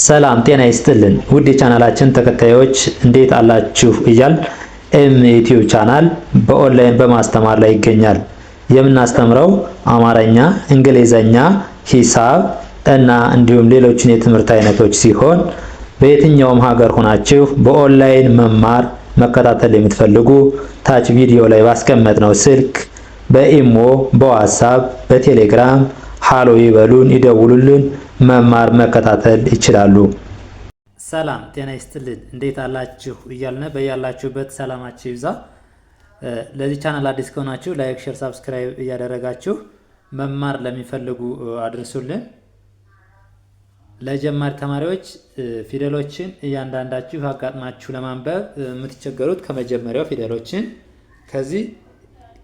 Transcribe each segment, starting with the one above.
ሰላም ጤና ይስጥልን ውድ የቻናላችን ተከታዮች እንዴት አላችሁ እያል ዩቲዩብ ቻናል በኦንላይን በማስተማር ላይ ይገኛል። የምናስተምረው አማርኛ፣ እንግሊዘኛ፣ ሂሳብ እና እንዲሁም ሌሎችን የትምህርት አይነቶች ሲሆን በየትኛውም ሀገር ሆናችሁ በኦንላይን መማር መከታተል የምትፈልጉ ታች ቪዲዮ ላይ ባስቀመጥነው ስልክ በኢሞ፣ በዋትስአፕ፣ በቴሌግራም ሃሎ ይበሉን፣ ይደውሉልን፣ መማር መከታተል ይችላሉ። ሰላም ጤና ይስጥልን እንዴት አላችሁ እያልን በያላችሁበት ሰላማችሁ ይብዛ። ለዚህ ቻናል አዲስ ከሆናችሁ ላይክ፣ ሼር፣ ሰብስክራይብ እያደረጋችሁ መማር ለሚፈልጉ አድርሱልን። ለጀማሪ ተማሪዎች ፊደሎችን እያንዳንዳችሁ አጋጥማችሁ ለማንበብ የምትቸገሩት ከመጀመሪያው ፊደሎችን ከዚህ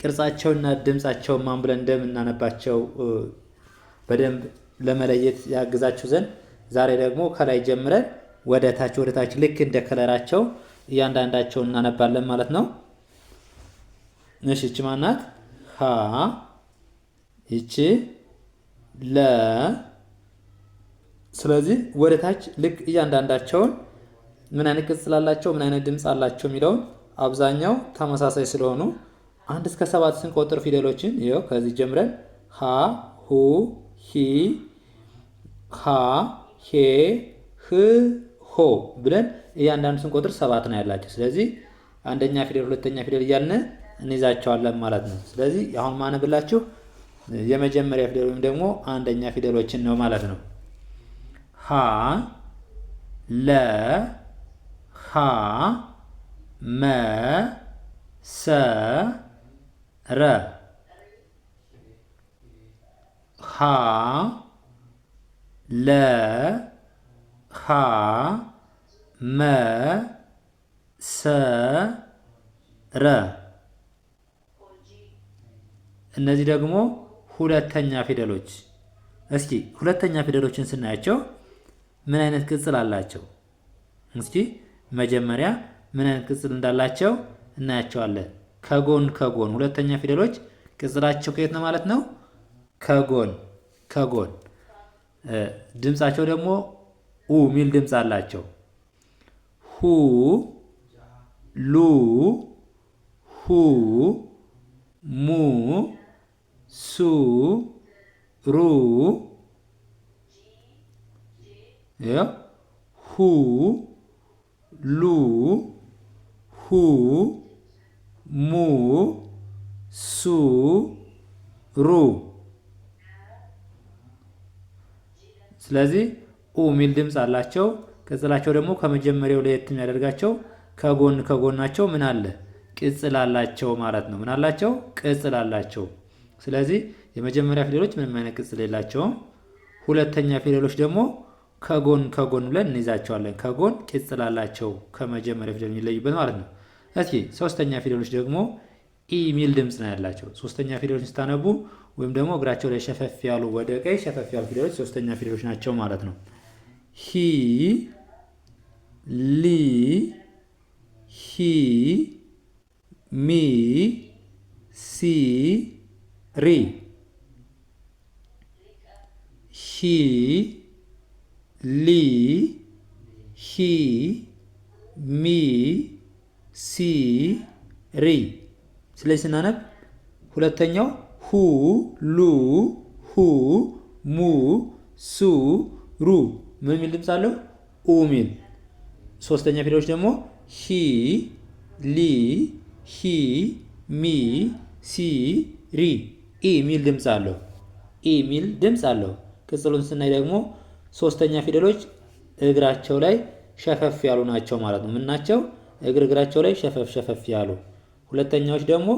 ቅርጻቸውና ድምጻቸውን ማን ብለን እንደምናነባቸው በደንብ ለመለየት ያግዛችሁ ዘንድ ዛሬ ደግሞ ከላይ ጀምረን ወደ ታች ልክ እንደ ከለራቸው እያንዳንዳቸውን እናነባለን ማለት ነው። እሺ እቺ ማናት? ሀ ይቺ ለ። ስለዚህ ወደ ታች ልክ እያንዳንዳቸውን ምን አይነት ቅጽል አላቸው፣ ምን አይነት ድምጽ አላቸው የሚለውን አብዛኛው ተመሳሳይ ስለሆኑ 1 እስከ 7 ስንቆጥር ፊደሎችን ይኸው ከዚህ ጀምረን ሀ፣ ሁ፣ ሂ፣ ሃ፣ ሄ፣ ህ፣ ሆ ብለን እያንዳንዱ ስንቆጥር 7 ነው ያላቸው። ስለዚህ አንደኛ ፊደል፣ ሁለተኛ ፊደል እያልን እንይዛቸዋለን ማለት ነው። ስለዚህ አሁን ማነብላችሁ የመጀመሪያ ፊደል ወይም ደግሞ አንደኛ ፊደሎችን ነው ማለት ነው። ሀ፣ ለ፣ ሀ፣ መ፣ ሰ፣ ረ። ሀ፣ ለ፣ ሀ፣ መ፣ ሰ፣ ረ። እነዚህ ደግሞ ሁለተኛ ፊደሎች። እስኪ ሁለተኛ ፊደሎችን ስናያቸው ምን አይነት ቅጽል አላቸው? እስኪ መጀመሪያ ምን አይነት ቅጽል እንዳላቸው እናያቸዋለን። ከጎን ሁለተኛ ፊደሎች ቅጽላቸው ከየት ነው ማለት ነው? ከጎን። ድምጻቸው ደግሞ ኡ ሚል ድምጽ አላቸው። ሁ፣ ሉ፣ ሁ፣ ሙ፣ ሱ፣ ሩ። ሁ፣ ሉ፣ ሁ፣ ሙ፣ ሱ፣ ሩ። ስለዚህ ኡ ሚል ድምጽ አላቸው። ቅጽላቸው ደግሞ ከመጀመሪያው ለየት የሚያደርጋቸው ከጎናቸው ምን አለ? ቅጽል አላቸው ማለት ነው። ምን አላቸው? ቅጽል አላቸው። ስለዚህ የመጀመሪያ ፊደሎች ምንም አይነት ቅጽል የላቸውም። ሁለተኛ ፊደሎች ደግሞ ከጎን ብለን እንይዛቸዋለን። ከጎን ቅጽል አላቸው ከመጀመሪያ ፊደል የሚለዩበት ማለት ነው። እስኪ ሶስተኛ ፊደሎች ደግሞ ኢ ሚል ድምጽ ነው ያላቸው። ሶስተኛ ፊደሎችን ስታነቡ ወይም ደግሞ እግራቸው ላይ ሸፈፍ ያሉ ወደ ቀኝ ሸፈፍ ያሉ ፊደሎች ሶስተኛ ፊደሎች ናቸው ማለት ነው። ሂ፣ ሊ፣ ሂ፣ ሚ፣ ሲ፣ ሪ። ሂ፣ ሊ፣ ሂ፣ ሚ፣ ሲ፣ ሪ። ስለዚህ ስናነብ ሁለተኛው ሁ፣ ሉ፣ ሁ፣ mu, su, ru ምን የሚል ድምፅ አለው? ኡ ሚል። ሶስተኛ ፊደሎች ደግሞ ሂ፣ ሊ፣ ሂ፣ ሚ፣ ሲ፣ ሪ ኢ ሚል ድምፅ አለው። ኢ ሚል ድምፅ አለው። ቅጽሉን ስናይ ደግሞ ሶስተኛ ፊደሎች እግራቸው ላይ ሸፈፍ ያሉ ናቸው ማለት ነው። ምን ናቸው? እግራቸው ላይ ሸፈፍ ያሉ። ሁለተኛዎች ደግሞ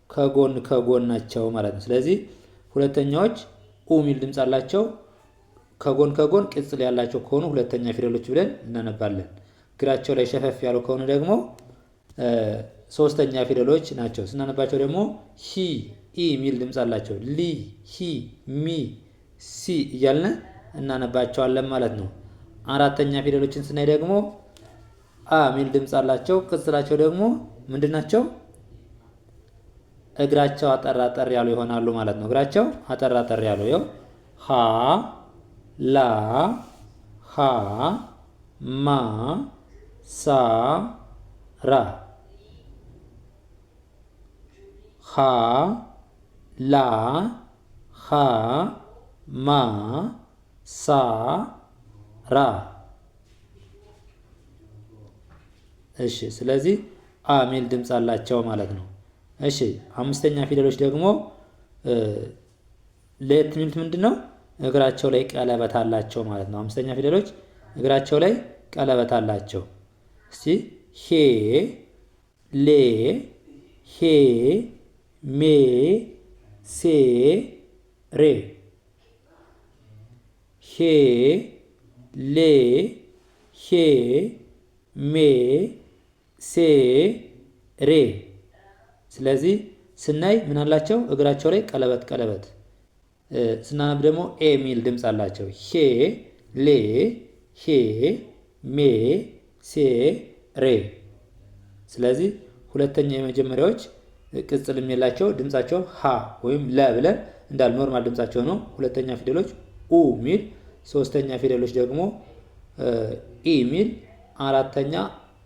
ከጎን ናቸው ማለት ነው። ስለዚህ ሁለተኛዎች ኡ ሚል ድምፅ አላቸው። ከጎን ቅጽል ያላቸው ከሆኑ ሁለተኛ ፊደሎች ብለን እናነባለን። እግራቸው ላይ ሸፈፍ ያሉ ከሆኑ ደግሞ ሶስተኛ ፊደሎች ናቸው። ስናነባቸው ደግሞ ሂ፣ ኢ ሚል ድምፅ አላቸው። ሊ፣ ሂ፣ ሚ፣ ሲ እያልን እናነባቸዋለን ማለት ነው። አራተኛ ፊደሎችን ስናይ ደግሞ አ ሚል ድምፅ አላቸው። ቅጽላቸው ደግሞ ምንድን ናቸው? እግራቸው አጠር ያሉ ይሆናሉ ማለት ነው። እግራቸው አጠር ያሉ ይኸው ሀ፣ ላ፣ ሀ፣ ማ ሳ ራ ሀ ላ ሀ ማ ሳ ራ። እሺ ስለዚህ አ ሚል ድምፅ አላቸው ማለት ነው። እሺ አምስተኛ ፊደሎች ደግሞ ለየት የሚሉት ምንድን ነው? እግራቸው ላይ ቀለበት አላቸው ማለት ነው። አምስተኛ ፊደሎች እግራቸው ላይ ቀለበት አላቸው። እስቲ ሄ ሌ ሄ ሜ ሴ ሬ ሄ ሌ ሄ ሜ ሴ ሬ። ስለዚህ ስናይ ምን አላቸው? እግራቸው ላይ ቀለበት ቀለበት። ስናነብ ደግሞ ኤ ሚል ድምፅ አላቸው። ሄ ሌ ሄ ሜ ሴ ሬ። ስለዚህ ሁለተኛ የመጀመሪያዎች ቅጽል የላቸው ድምፃቸው ሀ ወይም ለ ብለን እንዳል ኖርማል ድምፃቸው ነው። ሁለተኛ ፊደሎች ኡ ሚል፣ ሶስተኛ ፊደሎች ደግሞ ኢ ሚል፣ አራተኛ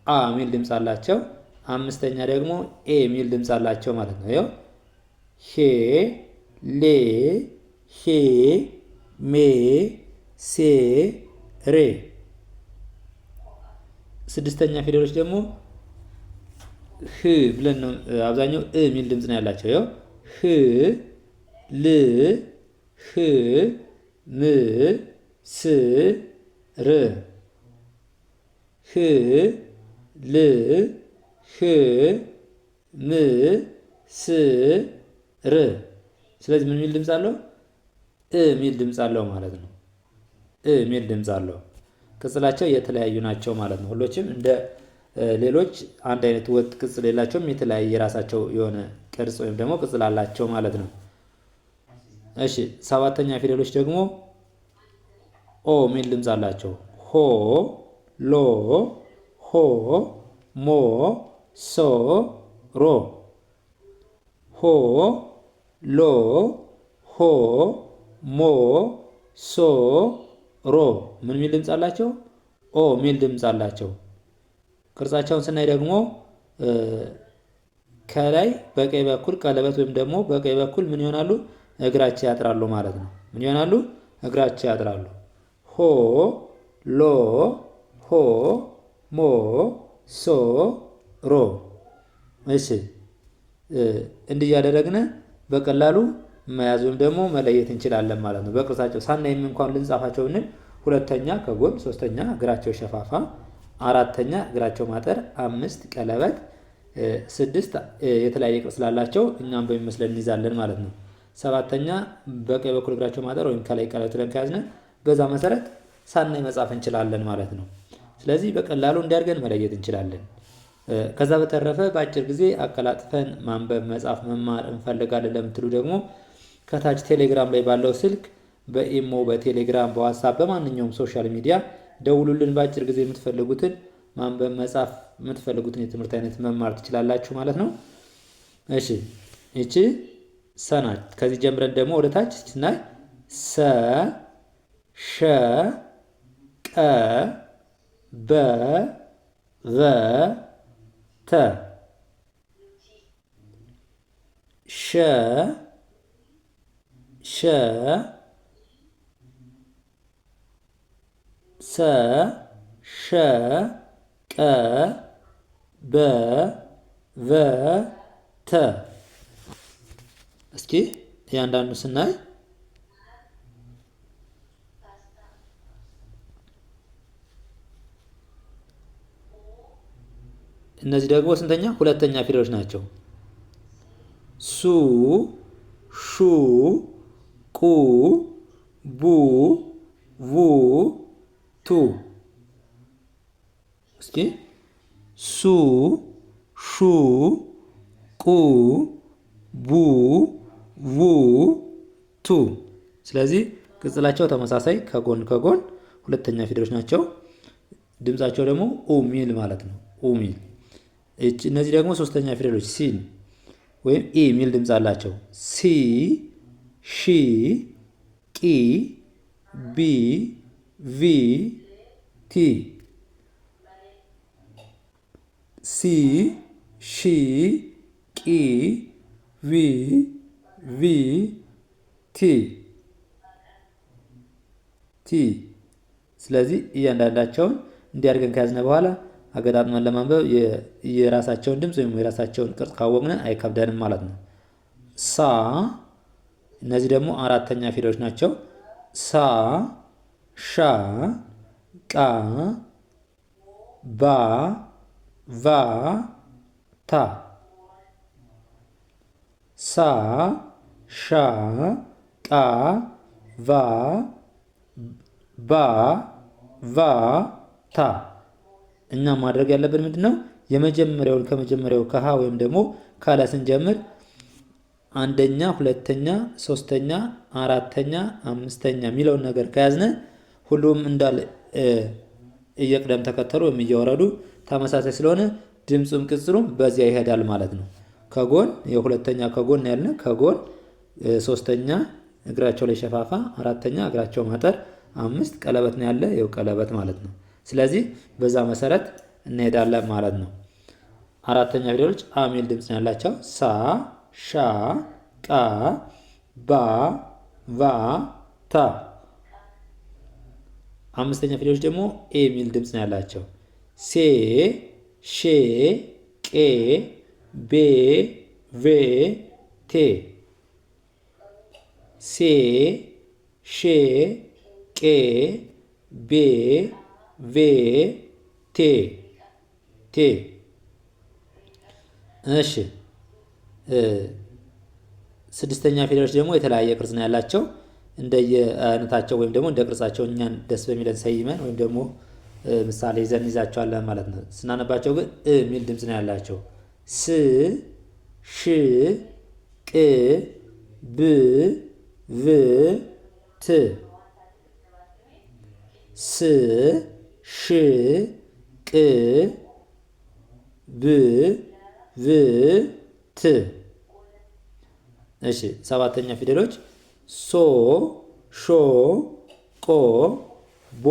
አ ሚል ድምፅ አላቸው። አምስተኛ ደግሞ ኤ ሚል ድምፅ አላቸው ማለት ነው። ያው ሄ ሌ ሄ ሜ ሴ ሬ። ስድስተኛ ፊደሎች ደግሞ ህ ብለን ነው አብዛኛው እ ሚል ድምፅ ነው ያላቸው። ያው ህ ል ህ ም ስ ር ህ ል ህ ም ስ ር። ስለዚህ ምን ሚል ድምፅ አለው? እ ሚል ድምፅ አለው ማለት ነው። እ ሚል ድምፅ አለው። ቅጽላቸው የተለያዩ ናቸው ማለት ነው። ሁሎችም እንደ ሌሎች አንድ አይነት ወጥ ቅጽል የላቸውም። የተለያየ የራሳቸው የሆነ ቅርጽ ወይም ደግሞ ቅጽል አላቸው ማለት ነው። እሺ ሰባተኛ ፊደሎች ደግሞ ኦ ሚል ድምፅ አላቸው። ሆ ሎ ሆ ሞ ሶ ሮ ሆ ሎ ሆ ሞ ሶ ሮ። ምን ሚል ድምፅ አላቸው? ኦ ሚል ድምፅ አላቸው። ቅርጻቸውን ስናይ ደግሞ ከላይ በቀኝ በኩል ቀለበት ወይም ደግሞ በቀኝ በኩል ምን ይሆናሉ? እግራቸው ያጥራሉ ማለት ነው። ምን ይሆናሉ? እግራቸው ያጥራሉ። ሆ ሎ ሆ ሞ ሶ ሮ። እሺ እንዲህ እያደረግን በቀላሉ መያዝ ወይም ደግሞ መለየት እንችላለን ማለት ነው። በቅርጻቸው ሳናይም እንኳን ልንጻፋቸው ብንል ሁለተኛ ከጎን፣ ሶስተኛ እግራቸው ሸፋፋ፣ አራተኛ እግራቸው ማጠር፣ አምስት ቀለበት፣ ስድስት የተለያየ ቅርጽ ስላላቸው እኛም በሚመስለን እንይዛለን ማለት ነው። ሰባተኛ በቀኝ በኩል እግራቸው ማጠር ወይም ከላይ ቀለበት ብለን ከያዝነ በዛ መሰረት ሳናይ መጻፍ እንችላለን ማለት ነው። ስለዚህ በቀላሉ እንዲያርገን መለየት እንችላለን። ከዛ በተረፈ በአጭር ጊዜ አቀላጥፈን ማንበብ መጻፍ መማር እንፈልጋለን ለምትሉ ደግሞ ከታች ቴሌግራም ላይ ባለው ስልክ በኢሞ በቴሌግራም በዋትስአፕ በማንኛውም ሶሻል ሚዲያ ደውሉልን። በአጭር ጊዜ የምትፈልጉትን ማንበብ መጻፍ የምትፈልጉትን የትምህርት አይነት መማር ትችላላችሁ ማለት ነው። እሺ እቺ ሰናት ከዚህ ጀምረን ደግሞ ወደ ታች ስናይ ሰ ሸ ቀ በ ቨ ተ ሸ ሸ ሰ ሸ ቀ በ ቨ ተ። እስኪ እያንዳንዱ ስናይ እነዚህ ደግሞ ስንተኛ? ሁለተኛ ፊደሎች ናቸው። ሱ ሹ ቁ ቡ ቡ ቱ። እስኪ ሱ ሹ ቁ ቡ ቡ ቱ። ስለዚህ ቅጽላቸው ተመሳሳይ ከጎን ከጎን ሁለተኛ ፊደሎች ናቸው። ድምጻቸው ደግሞ ኡ ሚል ማለት ነው። ኡ ሚል። እነዚህ ደግሞ ሶስተኛ ፊደሎች ሲን ወይም ኢ ሚል ድምፅ አላቸው። ሲ ሺ ቂ ቢ ቪ ቲ ሲ ሺ ቂ ቪ ቲ ስለዚህ እያንዳንዳቸውን እንዲያርገን ከያዝነ በኋላ አገጣጥመን ለማንበብ የራሳቸውን ድምፅ ወይም የራሳቸውን ቅርጽ ካወቅነ አይከብደንም ማለት ነው። ሳ እነዚህ ደግሞ አራተኛ ፊደሎች ናቸው። ሳ ሻ ቃ ባ ቫ ታ ሳ ሻ ቃ ቫ ባ ቫ ታ። እኛ ማድረግ ያለብን ምንድነው? የመጀመሪያውን ከመጀመሪያው ከሀ ወይም ደግሞ ካለ ስንጀምር አንደኛ፣ ሁለተኛ፣ ሶስተኛ፣ አራተኛ፣ አምስተኛ የሚለውን ነገር ከያዝነ ሁሉም እንዳለ እየቅደም ተከተሉ ወይም እየወረዱ ተመሳሳይ ስለሆነ ድምፁም ቅጽሉም በዚያ ይሄዳል ማለት ነው። ከጎን የሁለተኛ ከጎን ያልነ ከጎን፣ ሶስተኛ እግራቸው ላይ ሸፋፋ፣ አራተኛ እግራቸው ማጠር፣ አምስት ቀለበት ነው ያለ ይኸው ቀለበት ማለት ነው። ስለዚህ በዛ መሰረት እንሄዳለን ማለት ነው። አራተኛ ፊደሎች አ ሚል ድምፅ ነው ያላቸው። ሳ ሻ ቃ ባ ቫ ታ። አምስተኛ ፊደሎች ደግሞ ኤ ሚል ድምፅ ነው ያላቸው። ሴ ሼ ቄ ቤ ቬ ቴ ሴ ሼ ቄ ቤ ቬ ቴ ቴ። እሺ ስድስተኛ ፊደሎች ደግሞ የተለያየ ቅርጽ ነው ያላቸው። እንደየ አይነታቸው ወይም ደግሞ እንደ ቅርጻቸው እኛን ደስ በሚለን ሰይመን ወይም ደግሞ ምሳሌ ይዘን ይዛቸዋለን ማለት ነው። ስናነባቸው ግን ሚል ድምፅ ነው ያላቸው። ስ ሽ ቅ ብ ቭ ት ስ ሽ ቅ ብ ቭ ት። እሺ ሰባተኛ ፊደሎች ሶ ሾ ቆ ቦ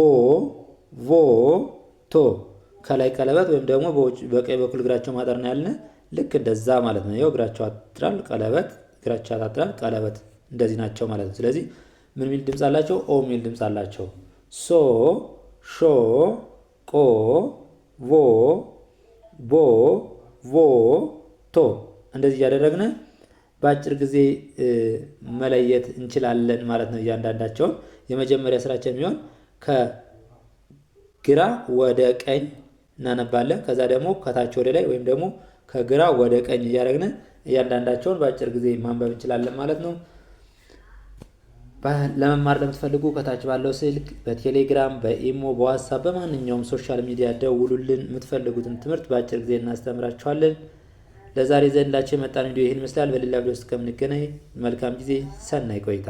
ቮ ቶ። ከላይ ቀለበት ወይም ደግሞ በቀኝ በኩል እግራቸው ማጠር ነው ያልነ ልክ እንደዛ ማለት ነው። ይኸው እግራቸው አጥራል ቀለበት፣ እግራቸው ያጣጥራል ቀለበት፣ እንደዚህ ናቸው ማለት ነው። ስለዚህ ምን ሚል ድምፅ አላቸው? ኦ ሚል ድምፅ አላቸው። ሶ ሾ ቆ ቮ ቦ ቮ ቶ። እንደዚህ እያደረግን በአጭር ጊዜ መለየት እንችላለን ማለት ነው። እያንዳንዳቸውን የመጀመሪያ ስራችን የሚሆን ከግራ ወደ ቀኝ እናነባለን። ከዛ ደግሞ ከታች ወደ ላይ ወይም ደግሞ ከግራ ወደ ቀኝ እያደረግን እያንዳንዳቸውን በአጭር ጊዜ ማንበብ እንችላለን ማለት ነው። ለመማር ለምትፈልጉ ከታች ባለው ስልክ በቴሌግራም፣ በኢሞ፣ በዋትስአፕ በማንኛውም ሶሻል ሚዲያ ደውሉልን። የምትፈልጉትን ትምህርት በአጭር ጊዜ እናስተምራችኋለን። ለዛሬ ዘንዳችሁ የመጣን ቪዲዮ ይህን ይመስላል። በሌላ ቪዲዮ ውስጥ ከምንገናኝ መልካም ጊዜ፣ ሰናይ ቆይታ